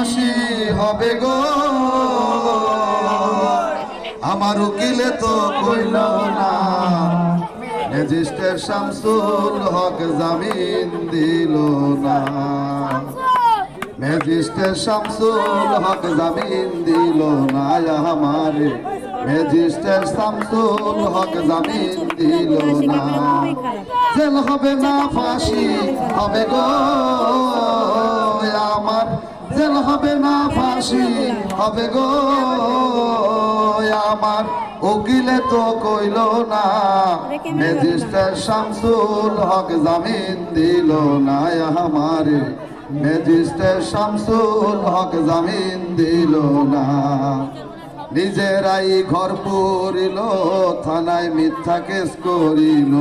ফাঁসি হবে গো, আমার উকিলে তো কইল না। ম্যাজিস্ট্রেট শামসুল হক জামিন দিল না, ম্যাজিস্ট্রেট শামসুল হক জামিন দিল না আমারে, ম্যাজিস্ট্রেট শামসুল হক জামিন দিল না। জেল হবে না ফাঁসি হবে গো আমার, জেল হবে না ফাঁসি হবে গো আমার, উকিলে তো কইল না। ম্যাজিস্ট্রেট শামসুল হক জামিন দিল না আমারে, ম্যাজিস্ট্রেট শামসুল হক জামিন দিল না। নিজেরাই ঘর পুরিল, থানায় মিথ্যা কেস করিল,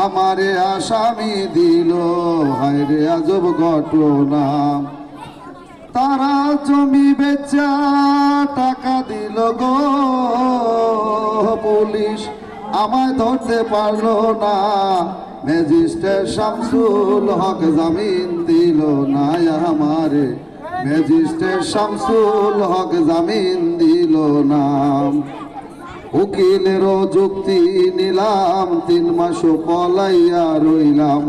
আমারে আসামি দিল, হায়রে আজব ঘটনা। তারা জমি বেচা টাকা দিল গো, পুলিশ আমায় ধরতে পারলো না। ম্যাজিস্ট্রেট শামসুল হক জামিন দিল না আমারে, ম্যাজিস্ট্রেট শামসুল হক জামিন দিল না। উকিলেরও যুক্তি নিলাম, 3 মাস পলাইয়া রইলাম,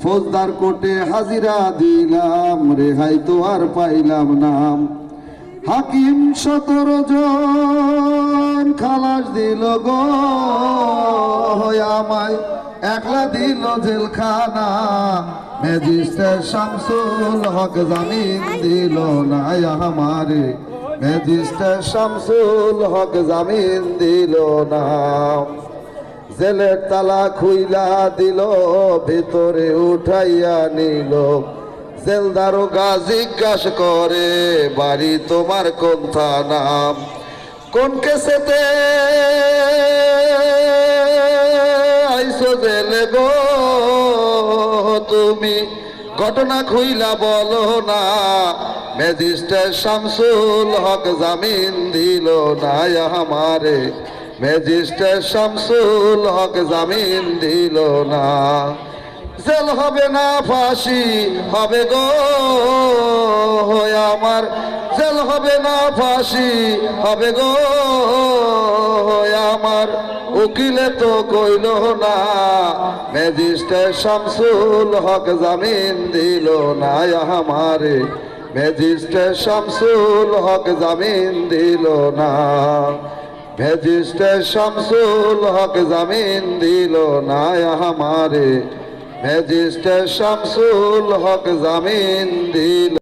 ফৌজদার কোর্টে হাজিরা দিলাম, রেহাই তো আর পাইলাম না। হাকিম 17 জন খালাস দিল গো, আমায় একলা দিল জেলখানা। ম্যাজিস্ট্রেট শামসুল হক জামিন দিল না আমারে, ম্যাজিস্ট্রেট শামসুল হক জামিন দিল না। জেলের তালা খুইলা দিল, ভিতরে উঠাইয়া নিল, জেল দারোগা জিজ্ঞাসা করে বাড়ি তোমার কোন থানা, কোন কেসেতে আইসো জেলে গো তুমি, ঘটনা খুইলা বলো না। ম্যাজিস্ট্রেট শামসুল হক জামিন দিল না আমারে, ম্যাজিস্ট্রেট শামসুল হক জামিন দিল না। জেল হবে না ফাঁসি হবে গো আমার, জেল হবে না ফাঁসি হবে গো আমার, উকিলে তো কইল না। ম্যাজিস্ট্রেট শামসুল হক জামিন দিল না আমারে, ম্যাজিস্ট্রেট শামসুল হক জামিন দিল না, ম্যাজিস্ট্রেট শামসুল হক জামিন দিল না আমারে, ম্যাজিস্ট্রেট শামসুল হক জামিন দিল।